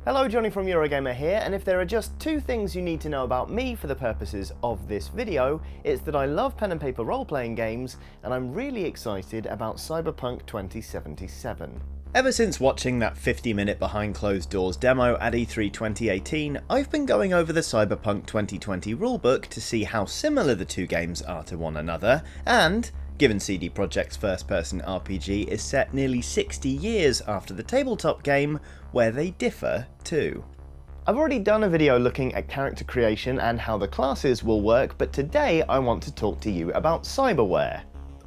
Hello, Johnny from Eurogamer here, and if there are just two things you need to know about me for the purposes of this video, it's that I love pen and paper role-playing games, and I'm really excited about Cyberpunk 2077. Ever since watching that 50-minute behind closed doors demo at E3 2018, I've been going over the Cyberpunk 2020 rulebook to see how similar the two games are to one another, and given CD Projekt's first-person RPG is set nearly 60 years after the tabletop game, where they differ too. I've already done a video looking at character creation and how the classes will work, but today I want to talk to you about Cyberware.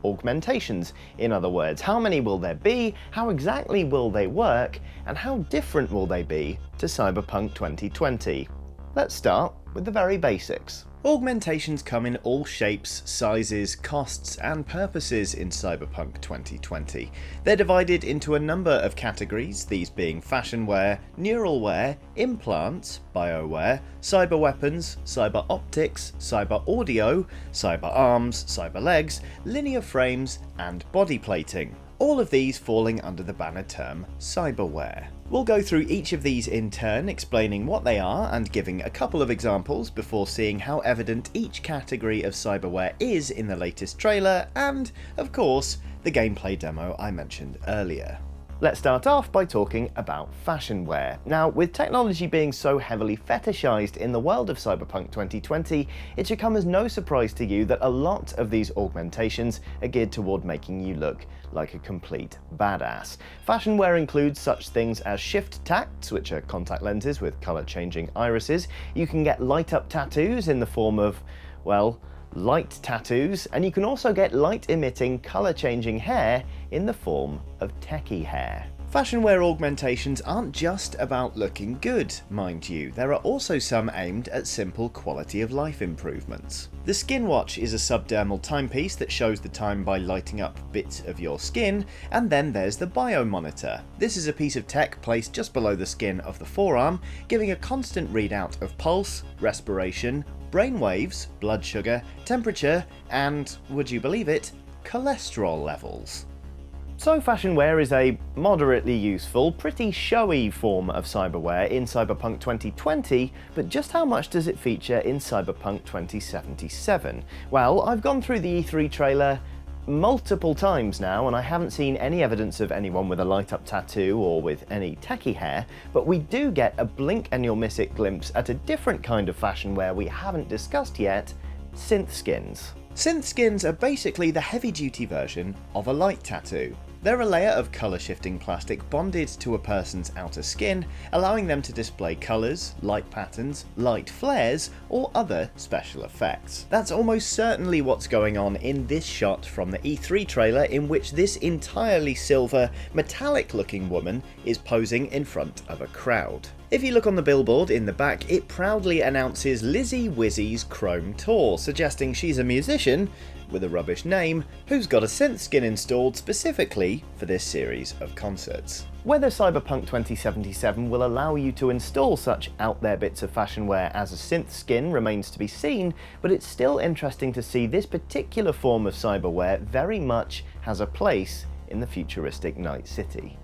Augmentations, in other words. How many will there be, how exactly will they work, and how different will they be to Cyberpunk 2020? Let's start with the very basics. Augmentations come in all shapes, sizes, costs and purposes in Cyberpunk 2020. They're divided into a number of categories, these being fashionware, neuralware, implants, Bioware, cyber weapons, cyber optics, cyber audio, cyber arms, cyber legs, linear frames and body plating. All of these falling under the banner term Cyberware. We'll go through each of these in turn, explaining what they are and giving a couple of examples before seeing how evident each category of cyberware is in the latest trailer and, of course, the gameplay demo I mentioned earlier. Let's start off by talking about fashionware. Now, with technology being so heavily fetishized in the world of Cyberpunk 2020, it should come as no surprise to you that a lot of these augmentations are geared toward making you look like a complete badass. Fashionware includes such things as shift tacts, which are contact lenses with color-changing irises. You can get light-up tattoos in the form of, well, light tattoos, and you can also get light-emitting, colour-changing hair in the form of techie hair. Fashionware augmentations aren't just about looking good, mind you. There are also some aimed at simple quality of life improvements. The Skin Watch is a subdermal timepiece that shows the time by lighting up bits of your skin, and then there's the Bio Monitor. This is a piece of tech placed just below the skin of the forearm, giving a constant readout of pulse, respiration, brain waves, blood sugar, temperature, and, would you believe it, cholesterol levels. So fashionware is a moderately useful, pretty showy form of cyberware in Cyberpunk 2020, but just how much does it feature in Cyberpunk 2077? Well, I've gone through the E3 trailer multiple times now, and I haven't seen any evidence of anyone with a light-up tattoo or with any techie hair, but we do get a blink and you'll miss it glimpse at a different kind of fashionware we haven't discussed yet: synth skins. Synth skins are basically the heavy-duty version of a light tattoo. They're a layer of colour-shifting plastic bonded to a person's outer skin, allowing them to display colours, light patterns, light flares, or other special effects. That's almost certainly what's going on in this shot from the E3 trailer, in which this entirely silver, metallic-looking woman is posing in front of a crowd. If you look on the billboard in the back, it proudly announces Lizzie Wizzy's Chrome Tour, suggesting she's a musician with a rubbish name who's got a synth skin installed specifically for this series of concerts. Whether Cyberpunk 2077 will allow you to install such out there bits of fashionware as a synth skin remains to be seen, but it's still interesting to see this particular form of cyberware very much has a place in the futuristic Night City.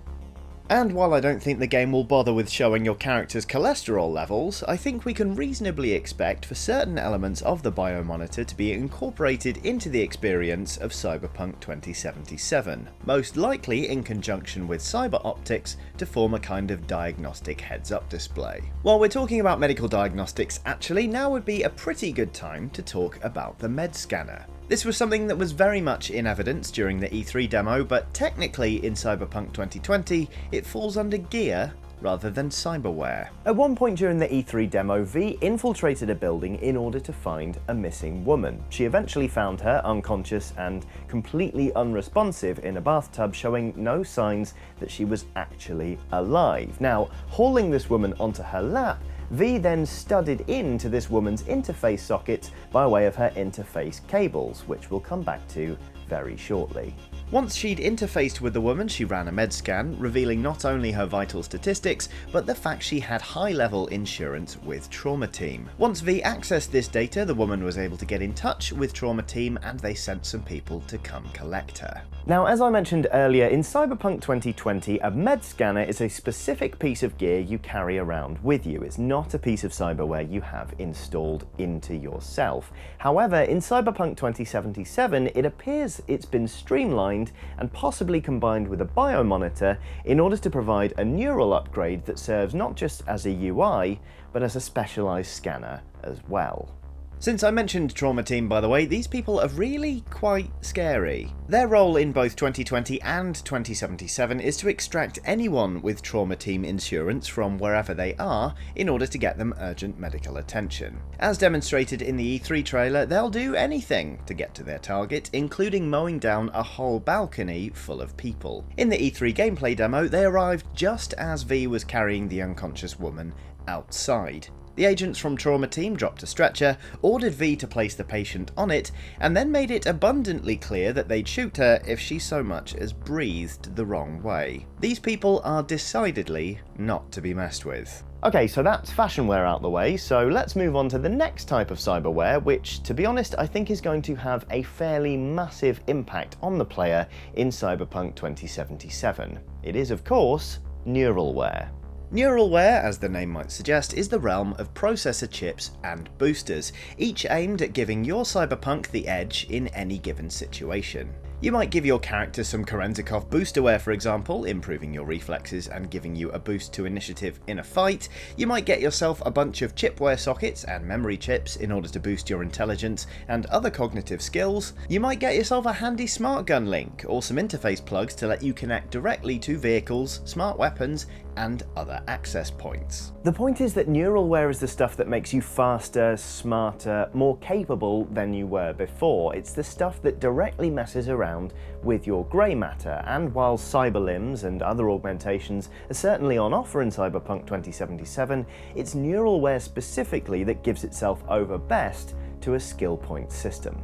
And while I don't think the game will bother with showing your character's cholesterol levels, I think we can reasonably expect for certain elements of the biomonitor to be incorporated into the experience of Cyberpunk 2077, most likely in conjunction with cyber optics to form a kind of diagnostic heads-up display. While we're talking about medical diagnostics, actually, now would be a pretty good time to talk about the med scanner. This was something that was very much in evidence during the E3 demo, but technically in Cyberpunk 2020, it falls under gear rather than cyberware. At one point during the E3 demo, V infiltrated a building in order to find a missing woman. She eventually found her unconscious and completely unresponsive in a bathtub, showing no signs that she was actually alive. Now, hauling this woman onto her lap, V then studded into this woman's interface sockets by way of her interface cables, which we'll come back to very shortly. Once she'd interfaced with the woman, she ran a med scan, revealing not only her vital statistics, but the fact she had high-level insurance with Trauma Team. Once V accessed this data, the woman was able to get in touch with Trauma Team and they sent some people to come collect her. Now, as I mentioned earlier, in Cyberpunk 2020, a med scanner is a specific piece of gear you carry around with you. It's not a piece of cyberware you have installed into yourself. However, in Cyberpunk 2077, it appears it's been streamlined and possibly combined with a biomonitor in order to provide a neural upgrade that serves not just as a UI, but as a specialized scanner as well. Since I mentioned Trauma Team, by the way, these people are really quite scary. Their role in both 2020 and 2077 is to extract anyone with Trauma Team insurance from wherever they are in order to get them urgent medical attention. As demonstrated in the E3 trailer, they'll do anything to get to their target, including mowing down a whole balcony full of people. In the E3 gameplay demo, they arrived just as V was carrying the unconscious woman outside. The agents from Trauma Team dropped a stretcher, ordered V to place the patient on it, and then made it abundantly clear that they'd shoot her if she so much as breathed the wrong way. These people are decidedly not to be messed with. Okay, so that's fashion wear out the way, so let's move on to the next type of cyberware, which, to be honest, I think is going to have a fairly massive impact on the player in Cyberpunk 2077. It is, of course, neuralware. Neuralware, as the name might suggest, is the realm of processor chips and boosters, each aimed at giving your cyberpunk the edge in any given situation. You might give your character some Korenzikov boosterware, for example, improving your reflexes and giving you a boost to initiative in a fight. You might get yourself a bunch of chipware sockets and memory chips in order to boost your intelligence and other cognitive skills. You might get yourself a handy smart gun link or some interface plugs to let you connect directly to vehicles, smart weapons, and other access points. The point is that neuralware is the stuff that makes you faster, smarter, more capable than you were before. It's the stuff that directly messes around with your grey matter, and while cyberlimbs and other augmentations are certainly on offer in Cyberpunk 2077, it's neuralware specifically that gives itself over best to a skill point system.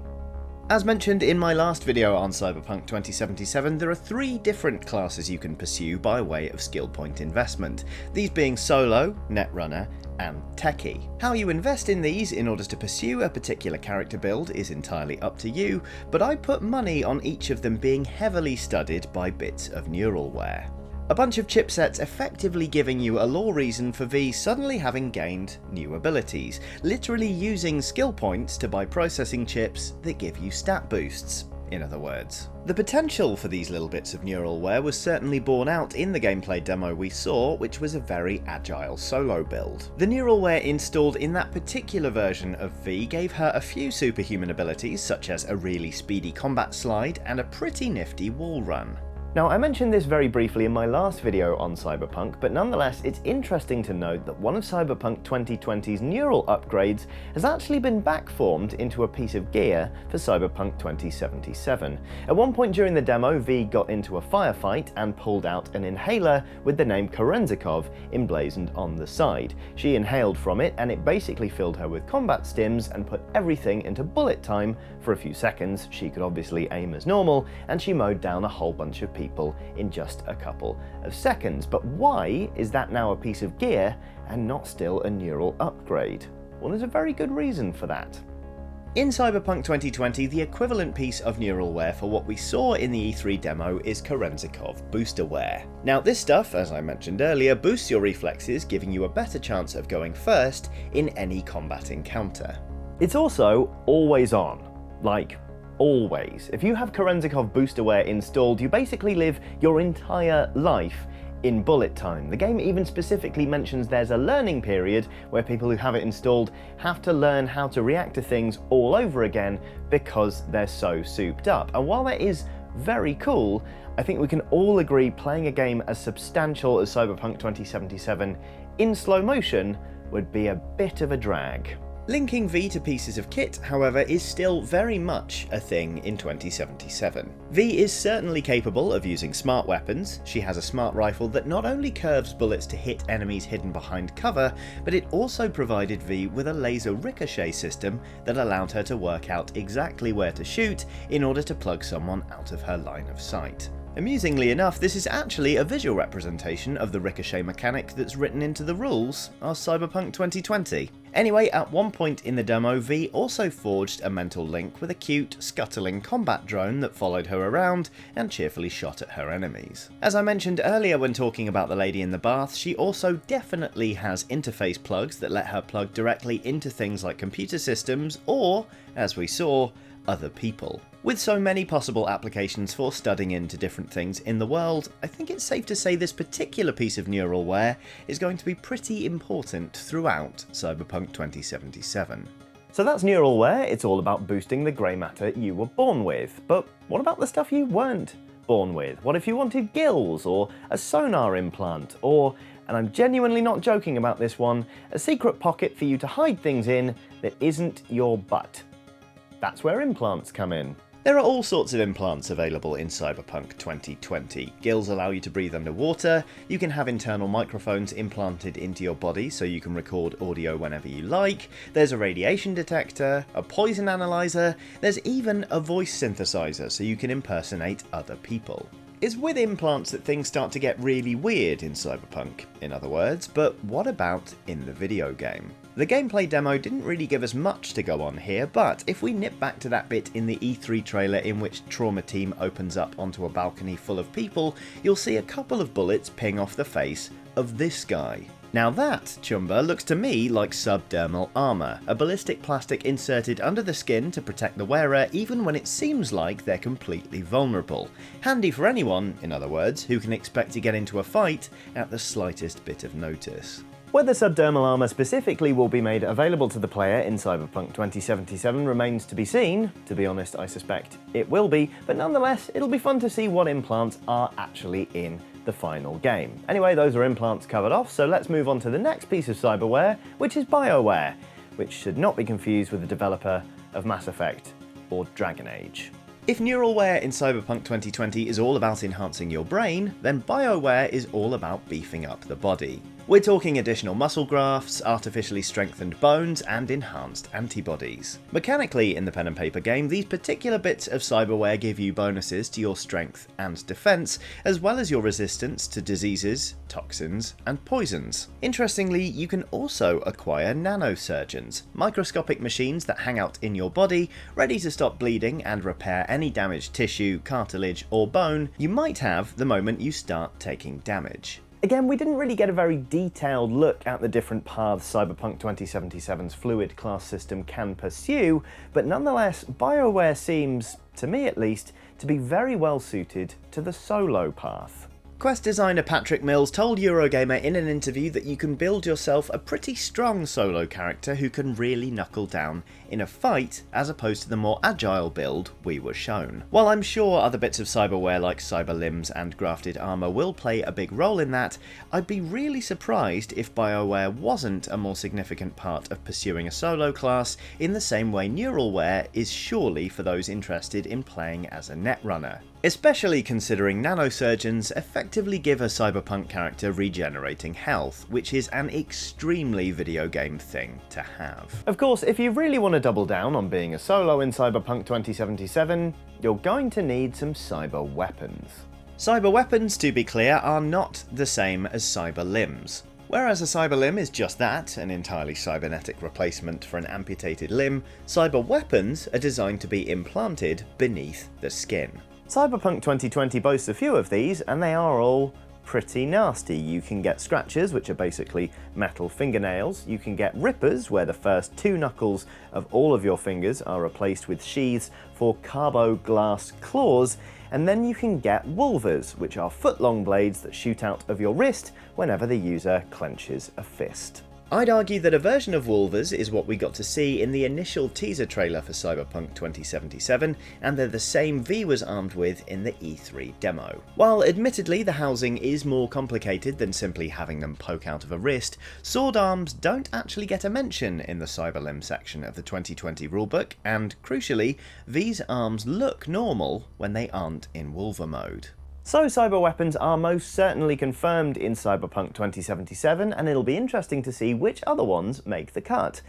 As mentioned in my last video on Cyberpunk 2077, there are 3 different classes you can pursue by way of skill point investment, these being Solo, Netrunner, and Techie. How you invest in these in order to pursue a particular character build is entirely up to you, but I put money on each of them being heavily studied by bits of neuralware. A bunch of chipsets effectively giving you a lore reason for V suddenly having gained new abilities, literally using skill points to buy processing chips that give you stat boosts, in other words. The potential for these little bits of neuralware was certainly borne out in the gameplay demo we saw, which was a very agile solo build. The neuralware installed in that particular version of V gave her a few superhuman abilities, such as a really speedy combat slide and a pretty nifty wall run. Now, I mentioned this very briefly in my last video on Cyberpunk, but nonetheless it's interesting to note that one of Cyberpunk 2020's neural upgrades has actually been backformed into a piece of gear for Cyberpunk 2077. At one point during the demo, V got into a firefight and pulled out an inhaler with the name Korenzikov emblazoned on the side. She inhaled from it and it basically filled her with combat stims and put everything into bullet time for a few seconds. She could obviously aim as normal, and she mowed down a whole bunch of people in just a couple of seconds. But why is that now a piece of gear and not still a neural upgrade? Well, there's a very good reason for that. In Cyberpunk 2020, the equivalent piece of neuralware for what we saw in the E3 demo is Korenzikov boosterware. Now, this stuff, as I mentioned earlier, boosts your reflexes, giving you a better chance of going first in any combat encounter. It's also always on. Like, always. If you have Korenzikov boosterware installed, you basically live your entire life in bullet time. The game even specifically mentions there's a learning period where people who have it installed have to learn how to react to things all over again because they're so souped up. And while that is very cool, I think we can all agree playing a game as substantial as Cyberpunk 2077 in slow motion would be a bit of a drag. Linking V to pieces of kit, however, is still very much a thing in 2077. V is certainly capable of using smart weapons. She has a smart rifle that not only curves bullets to hit enemies hidden behind cover, but it also provided V with a laser ricochet system that allowed her to work out exactly where to shoot in order to plug someone out of her line of sight. Amusingly enough, this is actually a visual representation of the ricochet mechanic that's written into the rules of Cyberpunk 2020. Anyway, at one point in the demo, V also forged a mental link with a cute, scuttling combat drone that followed her around and cheerfully shot at her enemies. As I mentioned earlier when talking about the lady in the bath, she also definitely has interface plugs that let her plug directly into things like computer systems or, as we saw, other people. With so many possible applications for studying into different things in the world, I think it's safe to say this particular piece of Neuralware is going to be pretty important throughout Cyberpunk 2077. So that's Neuralware. It's all about boosting the grey matter you were born with. But what about the stuff you weren't born with? What if you wanted gills, or a sonar implant, or, and I'm genuinely not joking about this one, a secret pocket for you to hide things in that isn't your butt? That's where implants come in. There are all sorts of implants available in Cyberpunk 2020. Gills allow you to breathe underwater, you can have internal microphones implanted into your body so you can record audio whenever you like, there's a radiation detector, a poison analyzer, there's even a voice synthesizer so you can impersonate other people. It's with implants that things start to get really weird in Cyberpunk, in other words, but what about in the video game? The gameplay demo didn't really give us much to go on here, but if we nip back to that bit in the E3 trailer in which Trauma Team opens up onto a balcony full of people, you'll see a couple of bullets ping off the face of this guy. Now that, Chumba, looks to me like subdermal armour, a ballistic plastic inserted under the skin to protect the wearer even when it seems like they're completely vulnerable. Handy for anyone, in other words, who can expect to get into a fight at the slightest bit of notice. Whether subdermal armour specifically will be made available to the player in Cyberpunk 2077 remains to be seen. To be honest, I suspect it will be, but nonetheless, it'll be fun to see what implants are actually in the final game. Anyway, those are implants covered off, so let's move on to the next piece of Cyberware, which is Bioware, which should not be confused with the developer of Mass Effect or Dragon Age. If Neuralware in Cyberpunk 2020 is all about enhancing your brain, then Bioware is all about beefing up the body. We're talking additional muscle grafts, artificially strengthened bones, and enhanced antibodies. Mechanically, in the pen and paper game, these particular bits of cyberware give you bonuses to your strength and defense, as well as your resistance to diseases, toxins, and poisons. Interestingly, you can also acquire nanosurgeons, microscopic machines that hang out in your body, ready to stop bleeding and repair any damaged tissue, cartilage, or bone you might have the moment you start taking damage. Again, we didn't really get a very detailed look at the different paths Cyberpunk 2077's fluid class system can pursue, but nonetheless, Bioware seems, to me at least, to be very well suited to the solo path. Quest designer Patrick Mills told Eurogamer in an interview that you can build yourself a pretty strong solo character who can really knuckle down in a fight, as opposed to the more agile build we were shown. While I'm sure other bits of cyberware like cyber limbs and grafted armour will play a big role in that, I'd be really surprised if Bioware wasn't a more significant part of pursuing a solo class in the same way Neuralware is surely for those interested in playing as a netrunner. Especially considering nanosurgeons effectively give a cyberpunk character regenerating health, which is an extremely video game thing to have. Of course, if you really want to double down on being a solo in Cyberpunk 2077, you're going to need some cyber weapons. Cyber weapons, to be clear, are not the same as cyber limbs. Whereas a cyber limb is just that, an entirely cybernetic replacement for an amputated limb, cyber weapons are designed to be implanted beneath the skin. Cyberpunk 2020 boasts a few of these, and they are all pretty nasty. You can get scratchers, which are basically metal fingernails. You can get rippers, where the first 2 knuckles of all of your fingers are replaced with sheaths for carbo-glass claws. And then you can get wolvers, which are foot-long blades that shoot out of your wrist whenever the user clenches a fist. I'd argue that a version of wolvers is what we got to see in the initial teaser trailer for Cyberpunk 2077, and they're the same V was armed with in the E3 demo. While admittedly the housing is more complicated than simply having them poke out of a wrist, sword arms don't actually get a mention in the cyberlimb section of the 2020 rulebook, and crucially, V's arms look normal when they aren't in wolver mode. So cyber weapons are most certainly confirmed in Cyberpunk 2077, and it'll be interesting to see which other ones make the cut.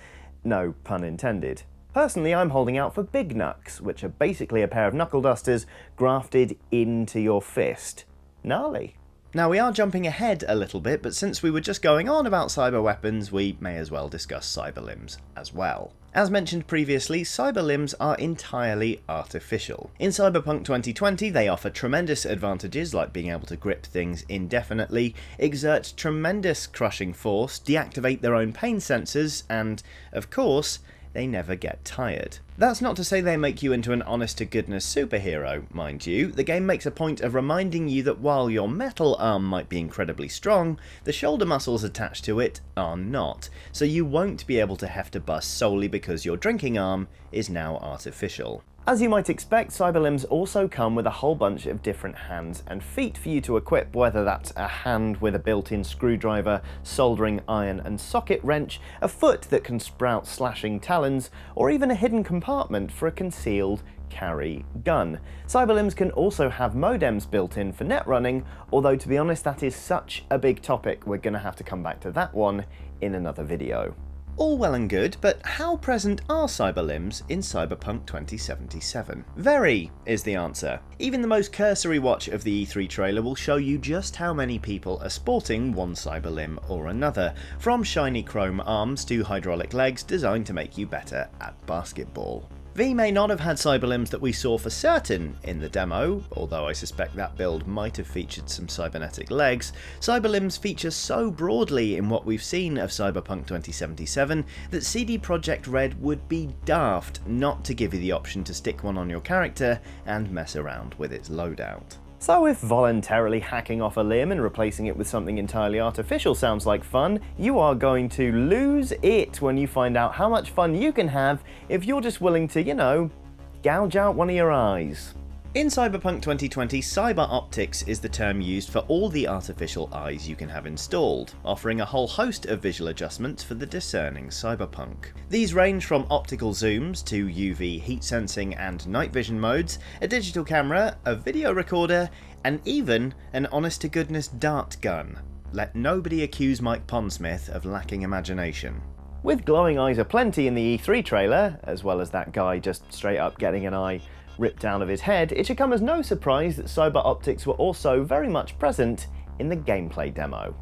No pun intended. Personally, I'm holding out for Big Knucks, which are basically a pair of knuckle dusters grafted into your fist. Gnarly. Now, we are jumping ahead a little bit, but since we were just going on about cyber weapons, we may as well discuss cyber limbs as well. As mentioned previously, cyber limbs are entirely artificial. In Cyberpunk 2020, they offer tremendous advantages like being able to grip things indefinitely, exert tremendous crushing force, deactivate their own pain sensors, and, of course, they never get tired. That's not to say they make you into an honest-to-goodness superhero, mind you. The game makes a point of reminding you that while your metal arm might be incredibly strong, the shoulder muscles attached to it are not, so you won't be able to heft a bus solely because your drinking arm is now artificial. As you might expect, cyber limbs also come with a whole bunch of different hands and feet for you to equip, whether that's a hand with a built-in screwdriver, soldering iron and socket wrench, a foot that can sprout slashing talons, or even a hidden compartment for a concealed carry gun. Cyber limbs can also have modems built in for net running, although to be honest that is such a big topic we're going to have to come back to that one in another video. All well and good, but how present are cyber limbs in Cyberpunk 2077? Very, is the answer. Even the most cursory watch of the E3 trailer will show you just how many people are sporting one cyber limb or another, from shiny chrome arms to hydraulic legs designed to make you better at basketball. V may not have had cyber limbs that we saw for certain in the demo, although I suspect that build might have featured some cybernetic legs. Cyber limbs feature so broadly in what we've seen of Cyberpunk 2077 that CD Projekt Red would be daft not to give you the option to stick one on your character and mess around with its loadout. So if voluntarily hacking off a limb and replacing it with something entirely artificial sounds like fun, you are going to lose it when you find out how much fun you can have if you're just willing to, you know, gouge out one of your eyes. In Cyberpunk 2020, cyber optics is the term used for all the artificial eyes you can have installed, offering a whole host of visual adjustments for the discerning cyberpunk. These range from optical zooms to UV heat sensing and night vision modes, a digital camera, a video recorder, and even an honest-to-goodness dart gun. Let nobody accuse Mike Pondsmith of lacking imagination. With glowing eyes aplenty in the E3 trailer, as well as that guy just straight up getting an eye ripped out of his head, it should come as no surprise that cyber optics were also very much present in the gameplay demo.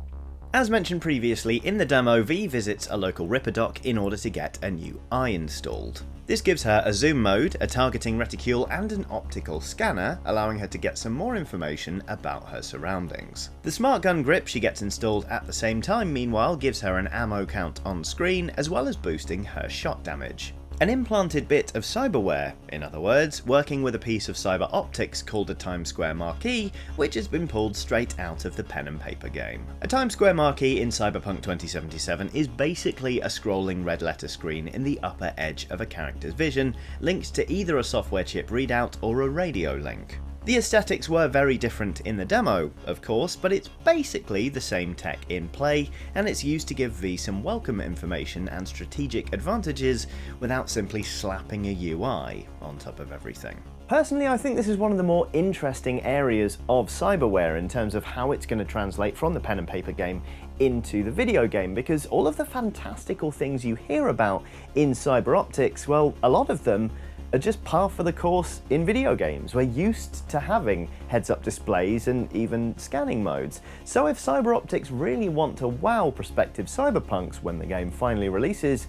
As mentioned previously, in the demo, V visits a local Ripperdoc in order to get a new eye installed. This gives her a zoom mode, a targeting reticule, and an optical scanner, allowing her to get some more information about her surroundings. The smart gun grip she gets installed at the same time, meanwhile, gives her an ammo count on screen, as well as boosting her shot damage. An implanted bit of cyberware, in other words, working with a piece of cyber optics called a Times Square marquee, which has been pulled straight out of the pen and paper game. A Times Square marquee in Cyberpunk 2077 is basically a scrolling red letter screen in the upper edge of a character's vision, linked to either a software chip readout or a radio link. The aesthetics were very different in the demo, of course, but it's basically the same tech in play, and it's used to give V some welcome information and strategic advantages without simply slapping a UI on top of everything. Personally, I think this is one of the more interesting areas of Cyberware in terms of how it's going to translate from the pen and paper game into the video game, because all of the fantastical things you hear about in cyber optics, well, a lot of them are just par for the course in video games. We're used to having heads-up displays and even scanning modes. So if cyber optics really want to wow prospective cyberpunks when the game finally releases,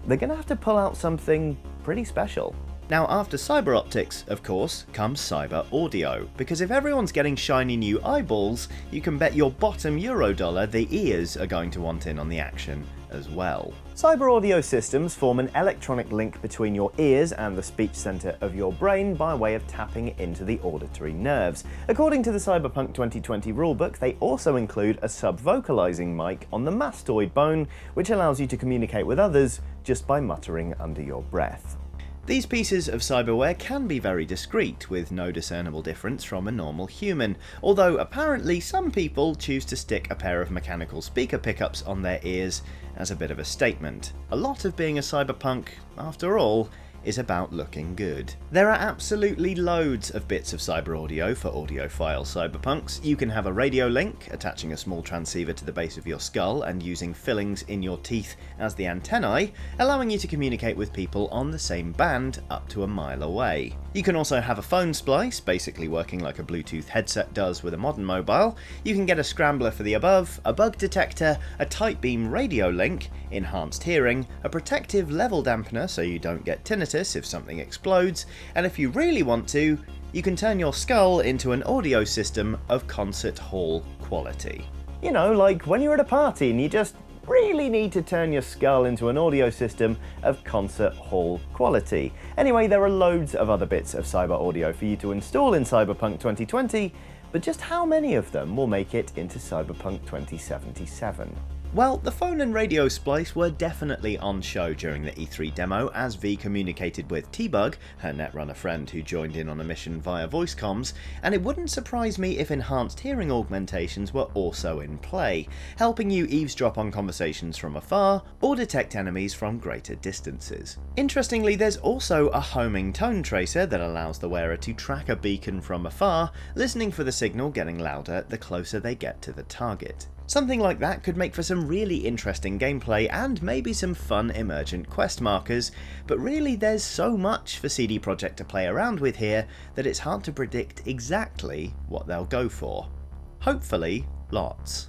they're going to have to pull out something pretty special. Now, after cyber optics, of course, comes cyber audio, because if everyone's getting shiny new eyeballs, you can bet your bottom Eurodollar the ears are going to want in on the action as well. Cyber audio systems form an electronic link between your ears and the speech center of your brain by way of tapping into the auditory nerves. According to the Cyberpunk 2020 rulebook, they also include a sub-vocalizing mic on the mastoid bone, which allows you to communicate with others just by muttering under your breath. These pieces of cyberware can be very discreet, with no discernible difference from a normal human, although apparently some people choose to stick a pair of mechanical speaker pickups on their ears as a bit of a statement. A lot of being a cyberpunk, after all, is about looking good. There are absolutely loads of bits of cyber audio for audiophile cyberpunks. You can have a radio link, attaching a small transceiver to the base of your skull and using fillings in your teeth as the antennae, allowing you to communicate with people on the same band up to a mile away. You can also have a phone splice, basically working like a Bluetooth headset does with a modern mobile. You can get a scrambler for the above, a bug detector, a tight beam radio link, enhanced hearing, a protective level dampener so you don't get tinnitus if something explodes, and if you really want to, you can turn your skull into an audio system of concert hall quality. You know, like when you're at a party and you just really need to turn your skull into an audio system of concert hall quality. Anyway, there are loads of other bits of cyber audio for you to install in Cyberpunk 2020, but just how many of them will make it into Cyberpunk 2077? Well, the phone and radio splice were definitely on show during the E3 demo as V communicated with T-Bug, her Netrunner friend who joined in on a mission via voice comms, and it wouldn't surprise me if enhanced hearing augmentations were also in play, helping you eavesdrop on conversations from afar or detect enemies from greater distances. Interestingly, there's also a homing tone tracer that allows the wearer to track a beacon from afar, listening for the signal getting louder the closer they get to the target. Something like that could make for some really interesting gameplay and maybe some fun emergent quest markers, but really there's so much for CD Projekt to play around with here that it's hard to predict exactly what they'll go for. Hopefully, lots.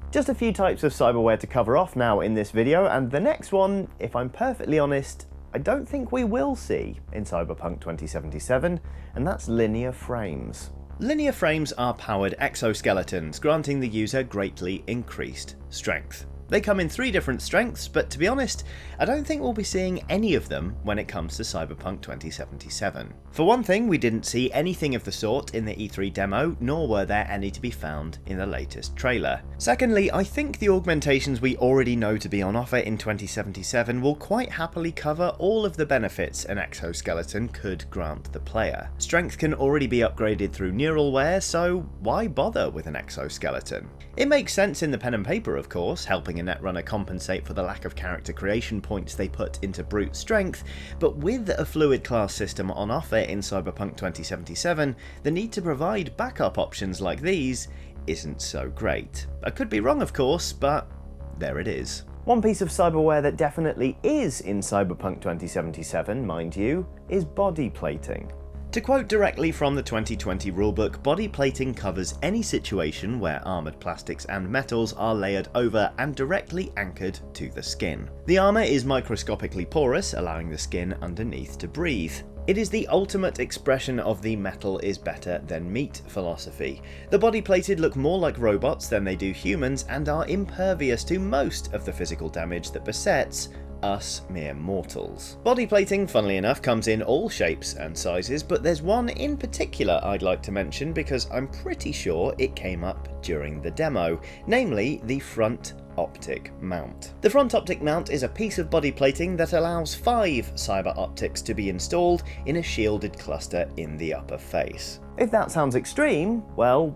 Just a few types of cyberware to cover off now in this video, and the next one, if I'm perfectly honest, I don't think we will see in Cyberpunk 2077, and that's linear frames. Linear frames are powered exoskeletons, granting the user greatly increased strength. They come in 3 different strengths, but to be honest, I don't think we'll be seeing any of them when it comes to Cyberpunk 2077. For one thing, we didn't see anything of the sort in the E3 demo, nor were there any to be found in the latest trailer. Secondly, I think the augmentations we already know to be on offer in 2077 will quite happily cover all of the benefits an exoskeleton could grant the player. Strength can already be upgraded through neural wear, so why bother with an exoskeleton? It makes sense in the pen and paper, of course, helping a Netrunner compensate for the lack of character creation points they put into brute strength, but with a fluid class system on offer in Cyberpunk 2077, the need to provide backup options like these isn't so great. I could be wrong, of course, but there it is. One piece of cyberware that definitely is in Cyberpunk 2077, mind you, is body plating. To quote directly from the 2020 rulebook, body plating covers any situation where armoured plastics and metals are layered over and directly anchored to the skin. The armour is microscopically porous, allowing the skin underneath to breathe. It is the ultimate expression of the metal is better than meat philosophy. The body plated look more like robots than they do humans and are impervious to most of the physical damage that besets us mere mortals. Body plating, funnily enough, comes in all shapes and sizes, but there's one in particular I'd like to mention because I'm pretty sure it came up during the demo, namely the front optic mount. The front optic mount is a piece of body plating that allows 5 cyber optics to be installed in a shielded cluster in the upper face. If that sounds extreme, well,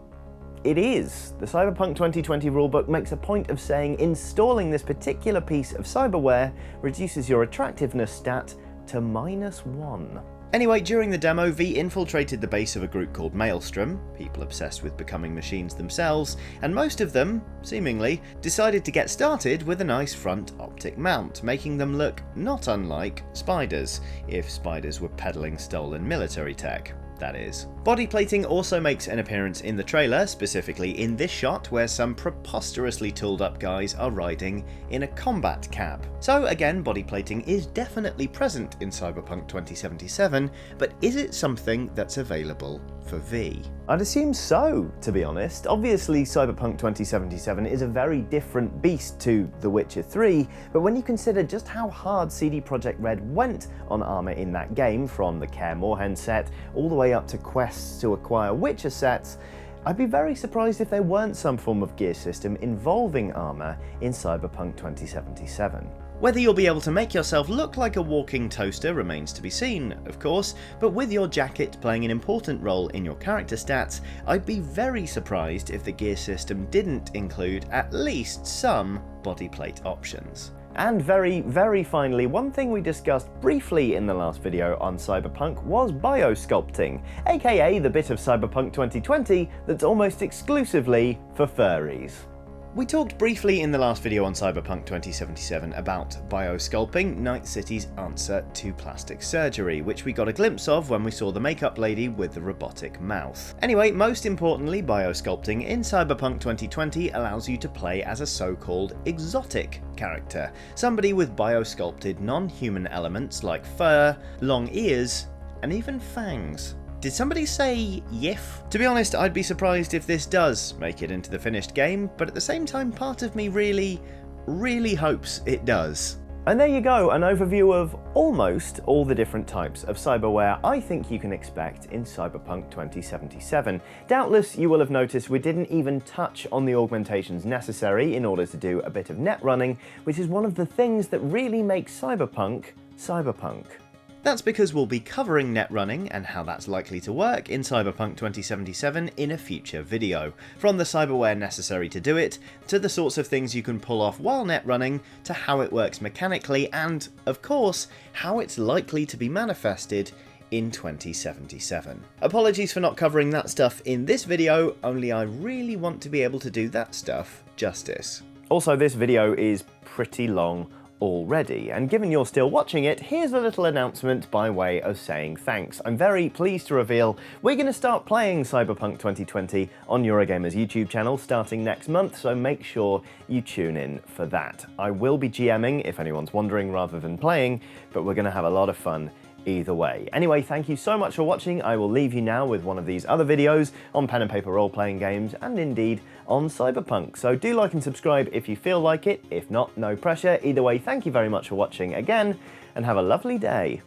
it is. The Cyberpunk 2020 rulebook makes a point of saying installing this particular piece of cyberware reduces your attractiveness stat to -1. Anyway, during the demo, V infiltrated the base of a group called Maelstrom, people obsessed with becoming machines themselves, and most of them, seemingly, decided to get started with a nice front optic mount, making them look not unlike spiders, if spiders were peddling stolen military tech. That is. Body plating also makes an appearance in the trailer, specifically in this shot where some preposterously tooled up guys are riding in a combat cab. So again, body plating is definitely present in Cyberpunk 2077, but is it something that's available for V? I'd assume so, to be honest. Obviously, Cyberpunk 2077 is a very different beast to The Witcher 3, but when you consider just how hard CD Projekt Red went on armour in that game, from the Kaer Morhen set all the way up to quests to acquire Witcher sets, I'd be very surprised if there weren't some form of gear system involving armour in Cyberpunk 2077. Whether you'll be able to make yourself look like a walking toaster remains to be seen, of course, but with your jacket playing an important role in your character stats, I'd be very surprised if the gear system didn't include at least some body plate options. And very, very finally, one thing we discussed briefly in the last video on Cyberpunk was biosculpting, aka the bit of Cyberpunk 2020 that's almost exclusively for furries. We talked briefly in the last video on Cyberpunk 2077 about biosculpting, Night City's answer to plastic surgery, which we got a glimpse of when we saw the makeup lady with the robotic mouth. Anyway, most importantly, biosculpting in Cyberpunk 2020 allows you to play as a so-called exotic character, somebody with biosculpted non-human elements like fur, long ears, and even fangs. Did somebody say YIF? To be honest, I'd be surprised if this does make it into the finished game, but at the same time, part of me really hopes it does. And there you go, an overview of almost all the different types of cyberware I think you can expect in Cyberpunk 2077. Doubtless you will have noticed we didn't even touch on the augmentations necessary in order to do a bit of net running, which is one of the things that really makes Cyberpunk, Cyberpunk. That's because we'll be covering net running and how that's likely to work in Cyberpunk 2077 in a future video. From the cyberware necessary to do it, to the sorts of things you can pull off while net running, to how it works mechanically, and, of course, how it's likely to be manifested in 2077. Apologies for not covering that stuff in this video, only I really want to be able to do that stuff justice. Also, this video is pretty long already, and given you're still watching it, here's a little announcement by way of saying thanks. I'm very pleased to reveal we're going to start playing Cyberpunk 2020 on Eurogamer's YouTube channel starting next month, so make sure you tune in for that. I will be GMing, if anyone's wondering, rather than playing, but we're going to have a lot of fun either way. Anyway, thank you so much for watching. I will leave you now with one of these other videos on pen and paper role-playing games, and indeed on Cyberpunk. So do like and subscribe if you feel like it. If not, no pressure. Either way, thank you very much for watching again, and have a lovely day.